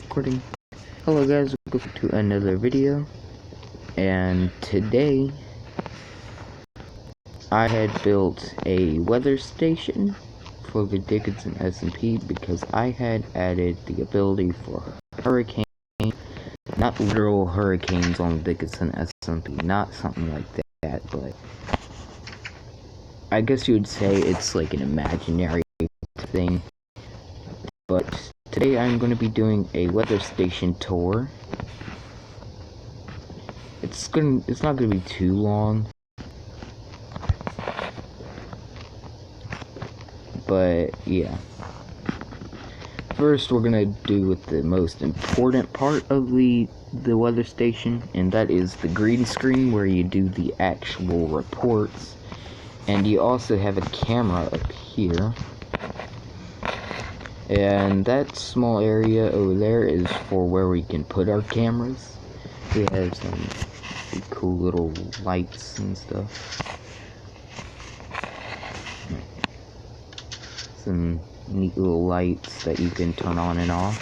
recording. Hello guys, welcome to another video. And today I had built a weather station for the Dickinson SMP because I had added the ability for hurricane, not literal hurricanes on the Dickinson SMP, not something like that, but I guess you would say it's like an imaginary thing. But today I'm going to be doing a weather station tour. It's not going to be too long. But yeah. First we're going to do with the most important part of the weather station, and that is the green screen where you do the actual reports. And you also have a camera up here. And that small area over there is for where we can put our cameras. We have some cool little lights and stuff. Some neat little lights that you can turn on and off.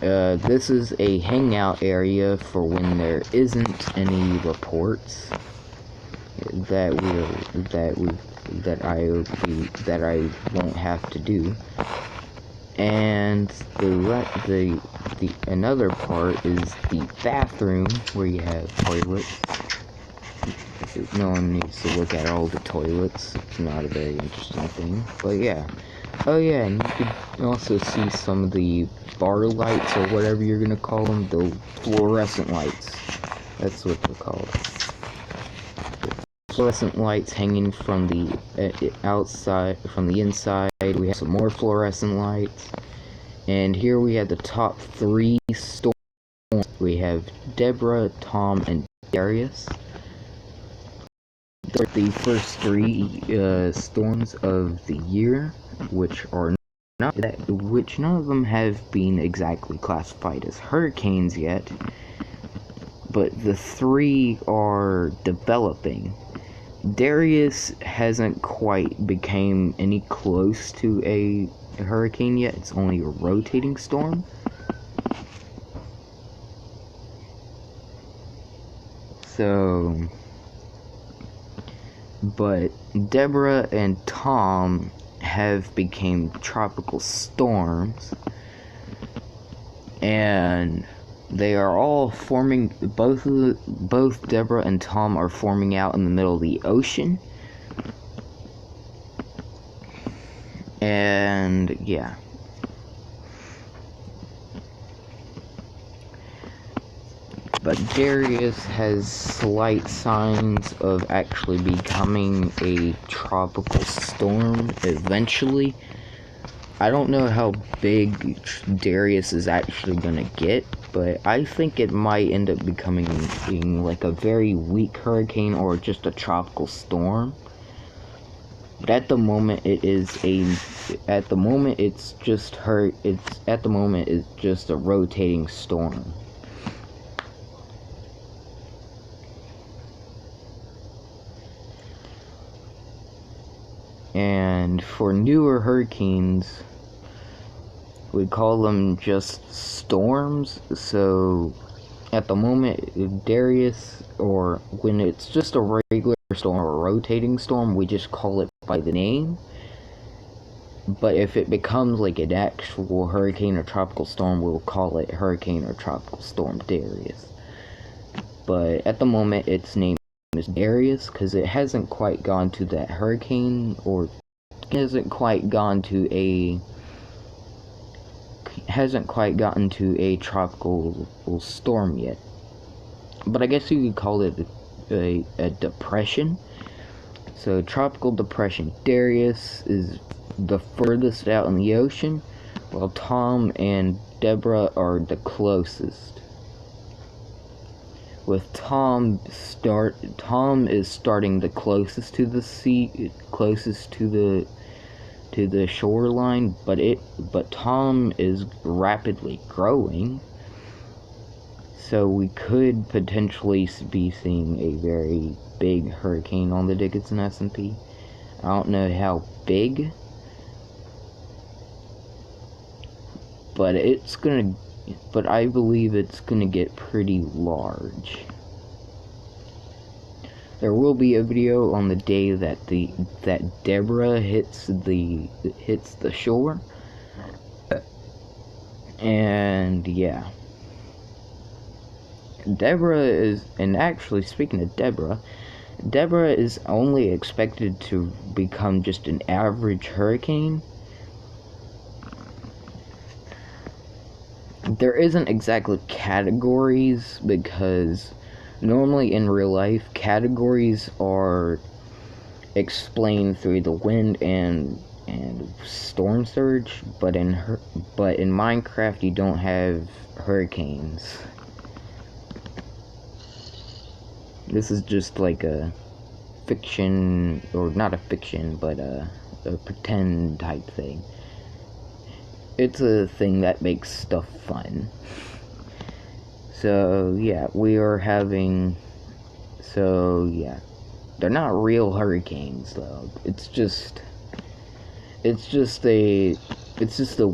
This is a hangout area for when there isn't any reports that I won't have to do. And the another part is the bathroom where you have toilets. No one needs to look at all the toilets. It's not a very interesting thing. But yeah. Oh yeah, and you can also see some of the bar lights or whatever you're gonna call them, the fluorescent lights. That's what they're called. Fluorescent lights hanging from the outside, from the inside. We have some more fluorescent lights, and here we have the top 3 storms. We have Deborah, Tom, and Darius. They're the first 3 storms of the year, which none of them have been exactly classified as hurricanes yet, but the 3 are developing. Darius hasn't quite became any close to a hurricane yet. It's only a rotating storm. So, but Deborah and Tom have become tropical storms, and they are all forming. Both Deborah and Tom are forming out in the middle of the ocean. And yeah. But Darius has slight signs of actually becoming a tropical storm eventually. I don't know how big Darius is actually gonna get, but I think it might end up becoming like a very weak hurricane or just a tropical storm. But at the moment it's just a rotating storm. And for newer hurricanes, we call them just storms. So at the moment, Darius, or when it's just a regular storm or a rotating storm, we just call it by the name. But if it becomes like an actual hurricane or tropical storm, we'll call it Hurricane or Tropical Storm Darius. But at the moment, its name is Darius because it hasn't quite gone to that hurricane, or hasn't quite gotten to a tropical storm yet. But I guess you could call it a depression. So tropical depression. Darius is the furthest out in the ocean, while Tom and Deborah are the closest. With Tom is starting the closest to the sea, closest to the shoreline, but Tom is rapidly growing, so we could potentially be seeing a very big hurricane on the Dickinson SMP. I don't know how big, but I believe it's gonna get pretty large. There will be a video on the day that Deborah hits the shore. And yeah. Deborah is, and actually speaking of Deborah is only expected to become just an average hurricane. There isn't exactly categories, because normally in real life, categories are explained through the wind and storm surge, but in Minecraft you don't have hurricanes. This is just like a fiction, or not a fiction, but a pretend type thing. It's a thing that makes stuff fun. So yeah, we are having, so yeah, they're not real hurricanes though. It's just the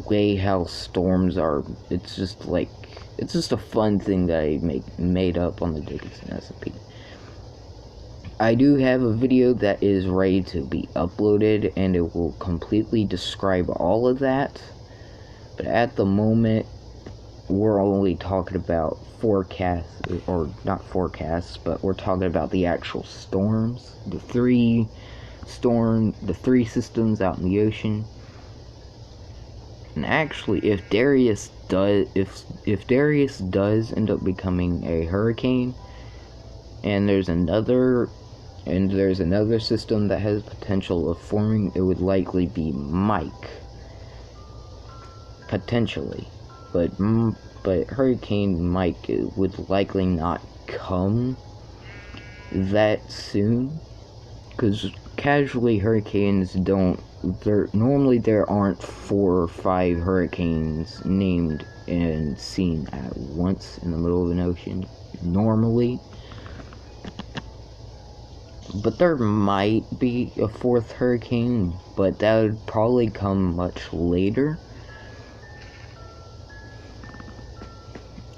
way how storms are. It's just a fun thing that I made up on the Dickinson SMP. I do have a video that is ready to be uploaded, and it will completely describe all of that. But at the moment, we're only talking about forecasts, or not forecasts, but we're talking about the actual storms, the three systems out in the ocean. And actually, if Darius does end up becoming a hurricane, and there's another system that has potential of forming, it would likely be Mike. Potentially. But Hurricane Mike would likely not come that soon, because casually hurricanes normally there aren't 4 or 5 hurricanes named and seen at once in the middle of an ocean normally. But there might be a 4th hurricane, but that would probably come much later.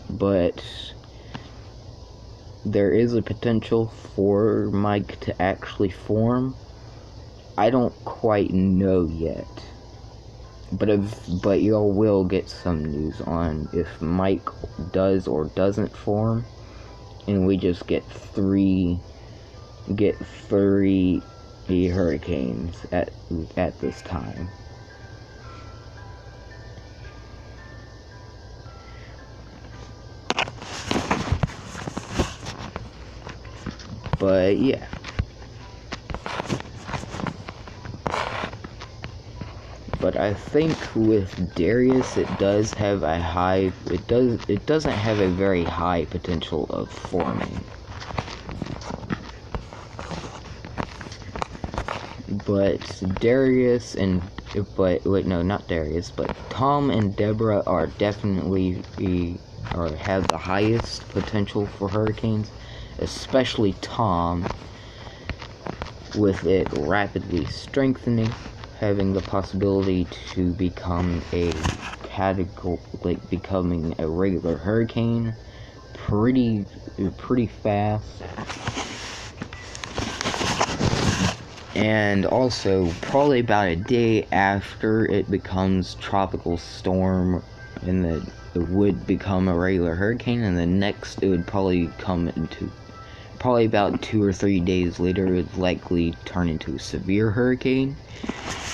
But there is a potential for Mike to actually form. I don't quite know yet. But y'all will get some news on if Mike does or doesn't form, and we just get three hurricanes at this time. But yeah. But I think with Darius, it doesn't have a very high potential of forming. But Tom and Deborah are definitely have the highest potential for hurricanes, especially Tom, with it rapidly strengthening, having the possibility to become becoming a regular hurricane pretty fast. And also, probably about a day after it becomes tropical storm, and it would become a regular hurricane, and the next it would probably about 2 or 3 days later, it would likely turn into a severe hurricane,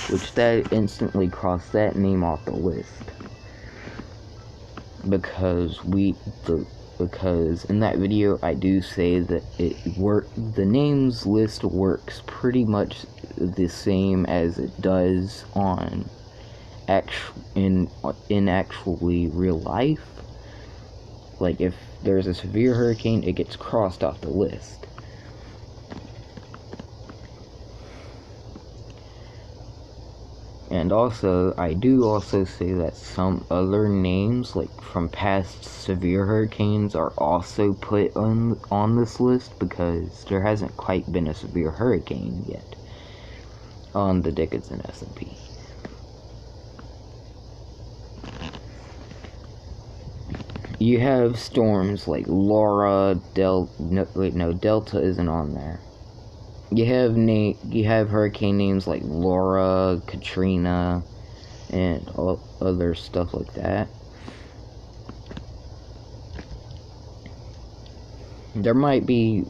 which that instantly crossed that name off the list. Because in that video I do say that the names list works pretty much the same as it does in actually real life. Like, if there's a severe hurricane, it gets crossed off the list. And also, I do also say that some other names, like from past severe hurricanes, are also put on this list, because there hasn't quite been a severe hurricane yet on the Dickinson SMP. you have storms like Laura, Delta isn't on there. You have hurricane names like Laura, Katrina, and all other stuff like that. There might be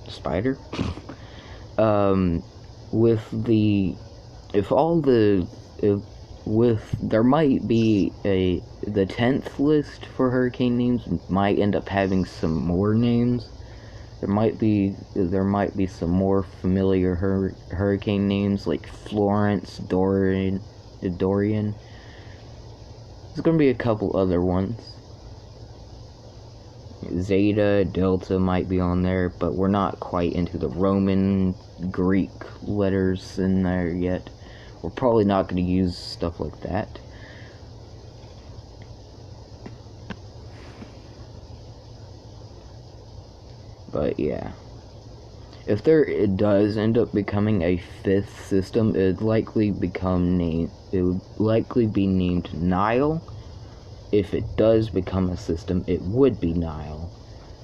spider. There might be the 10th list for hurricane names might end up having some more names. There might be some more familiar hurricane names like Florence, Dorian. There's gonna be a couple other ones. Zeta, Delta might be on there, but we're not quite into the Roman, Greek letters in there yet. We're probably not going to use stuff like that. But yeah. If it does end up becoming a 5th system, it would likely be named Nile. If it does become a system, it would be Nile,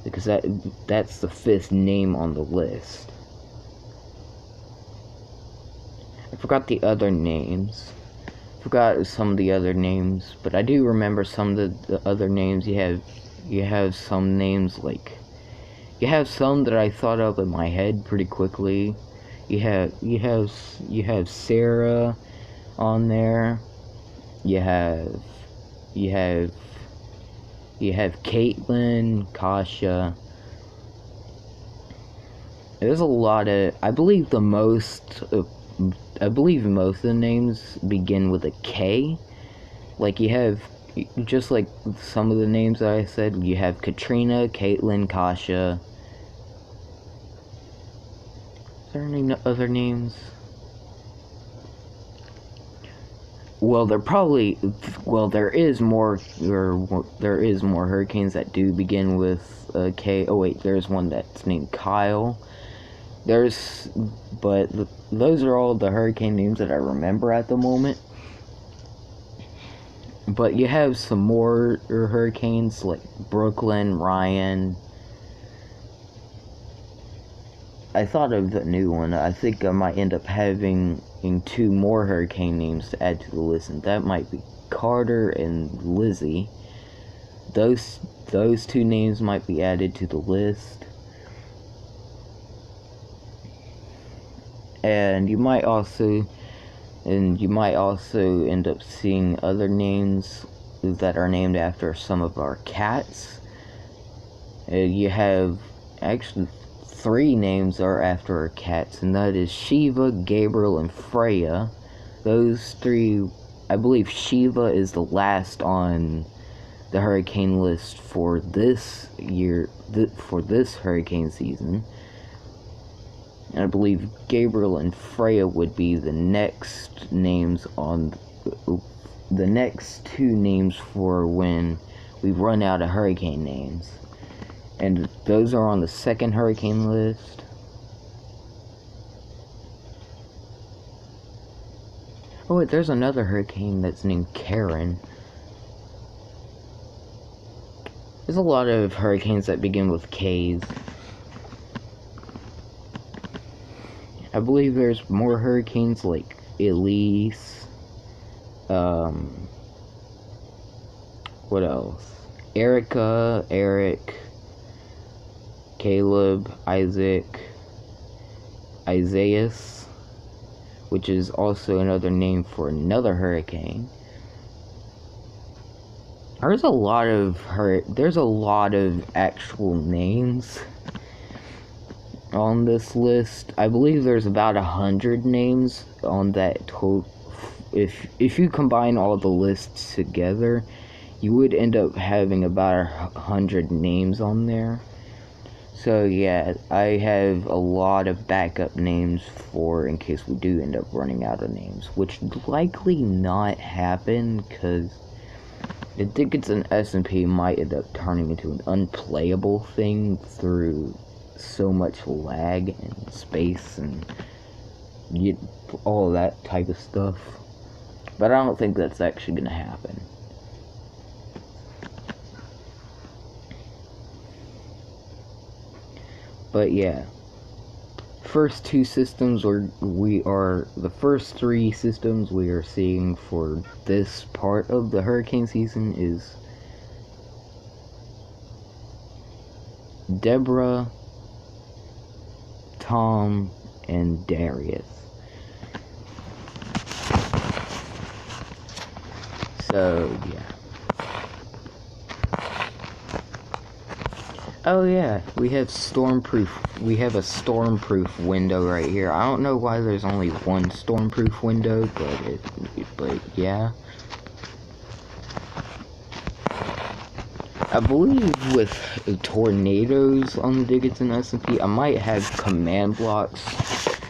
because that's the 5th name on the list. I forgot the other names. Forgot some of the other names, but I do remember some of the other names. You have some names like, you have some that I thought of in my head pretty quickly. You have Sarah on there. You have Caitlin, Kasha. There's a lot of, I believe most of the names begin with a K. Like you have, just like some of the names that I said, you have Katrina, Caitlin, Kasha. Is there any other names? Well, there is more hurricanes that do begin with a K. Oh wait, there's one that's named Kyle. But those are all the hurricane names that I remember at the moment. But you have some more hurricanes like Brooklyn, Ryan. I thought of the new one. I think I might end up having 2 more hurricane names to add to the list, and that might be Carter and Lizzie. Those 2 names might be added to the list. And you might also end up seeing other names that are named after some of our cats. You have actually 3 names are after our cats, and that is Shiva, Gabriel, and Freya. Those 3, I believe Shiva is the last on the hurricane list for this year, for this hurricane season. And I believe Gabriel and Freya would be the next names on the next 2 names for when we run out of hurricane names. And those are on the 2nd hurricane list. Oh wait, there's another hurricane that's named Karen. There's a lot of hurricanes that begin with K's. I believe there's more hurricanes like Elise. What else? Erica, Eric, Caleb, Isaac, Isaias, which is also another name for another hurricane. There's a lot of actual names on this list. I believe there's about 100 names on that total. If you combine all the lists together, you would end up having about 100 names on there. So yeah, I have a lot of backup names for in case we do end up running out of names, which likely not happen because the Dickinson SMP might end up turning into an unplayable thing through so much lag and space and all of that type of stuff. But I don't think that's actually going to happen. But yeah, first two systems the first three systems we are seeing for this part of the hurricane season is Deborah, Tom, and Darius. So yeah. Oh yeah, we have a stormproof window right here. I don't know why there's only one stormproof window, but yeah. I believe with tornadoes on the Dickinson SMP, I might have command blocks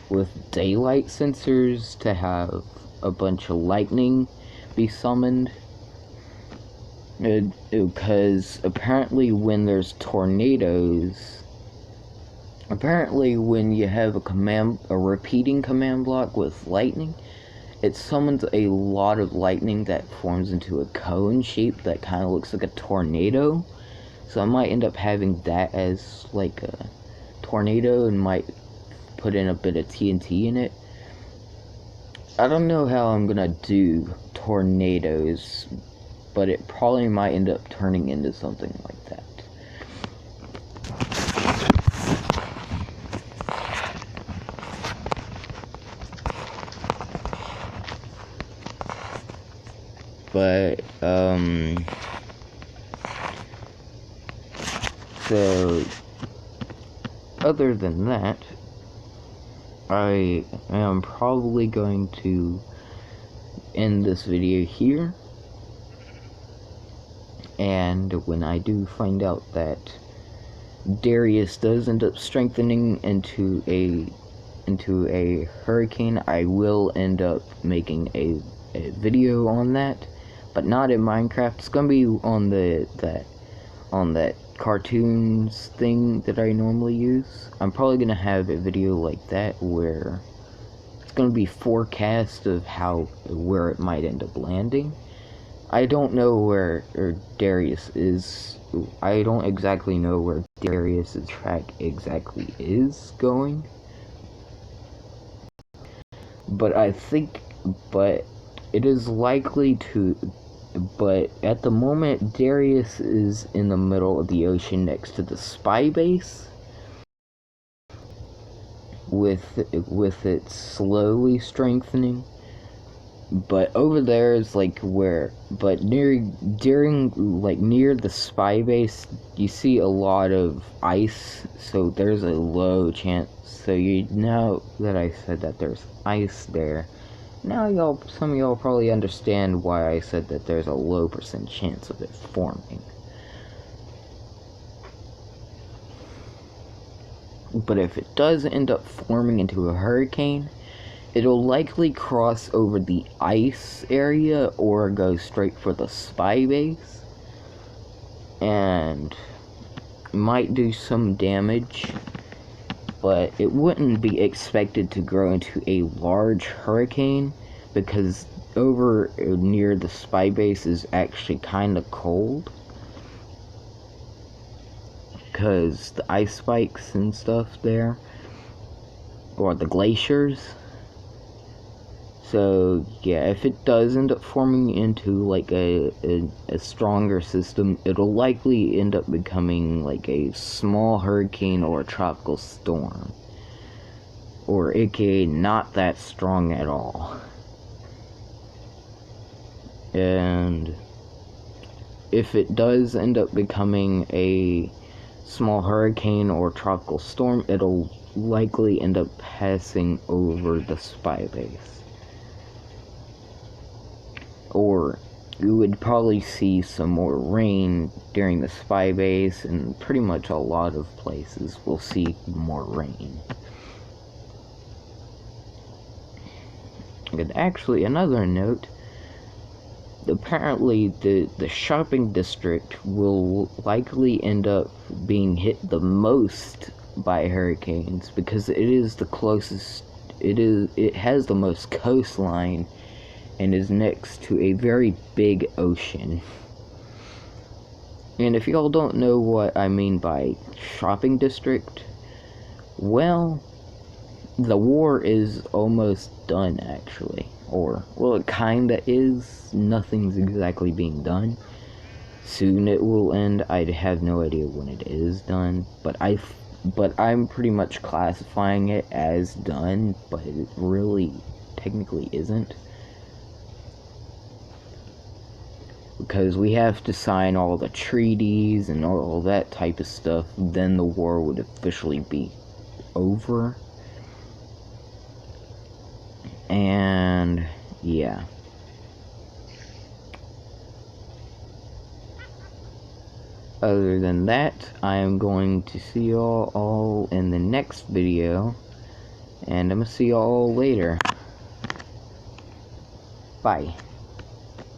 with daylight sensors to have a bunch of lightning be summoned. Because apparently when there's tornadoes, when you have a repeating command block with lightning, it summons a lot of lightning that forms into a cone shape that kind of looks like a tornado. So I might end up having that as like a tornado and might put in a bit of TNT in it. I don't know how I'm gonna do tornadoes, but it probably might end up turning into something like that. But, so, other than that, I am probably going to end this video here. And when I do find out that Darius does end up strengthening into a hurricane, I will end up making a video on that, but not in Minecraft. It's gonna be on that cartoons thing that I normally use. I'm probably gonna have a video like that where it's gonna be forecast of where it might end up landing. I don't know where Darius is. I don't exactly know where Darius's track exactly is going. But it is likely to, but at the moment, Darius is in the middle of the ocean next to the spy base, with it slowly strengthening. But over there is like near the spy base, you see a lot of ice, so there's a low chance. So now that I said that there's ice there, now some of y'all probably understand why I said that there's a low % chance of it forming. But if it does end up forming into a hurricane, it'll likely cross over the ice area or go straight for the spy base, and might do some damage, but it wouldn't be expected to grow into a large hurricane because over near the spy base is actually kind of cold because the ice spikes and stuff there, or the glaciers. So yeah, if it does end up forming into like a stronger system, it'll likely end up becoming like a small hurricane or a tropical storm, or aka not that strong at all. And if it does end up becoming a small hurricane or tropical storm, it'll likely end up passing over the spy base. Or you would probably see some more rain during the spy base, and pretty much a lot of places will see more rain. And actually, another note, apparently the shopping district will likely end up being hit the most by hurricanes because it is the closest, it has the most coastline and is next to a very big ocean. And if y'all don't know what I mean by shopping district, Well, the war is almost done, actually. Or, well, it kinda is. Nothing's exactly being done. Soon it will end. I have no idea when it is done, but I'm pretty much classifying it as done, but it really technically isn't. Because we have to sign all the treaties and all that type of stuff, then the war would officially be over. And yeah. Other than that, I am going to see y'all all in the next video, and I'm gonna see y'all later. Bye.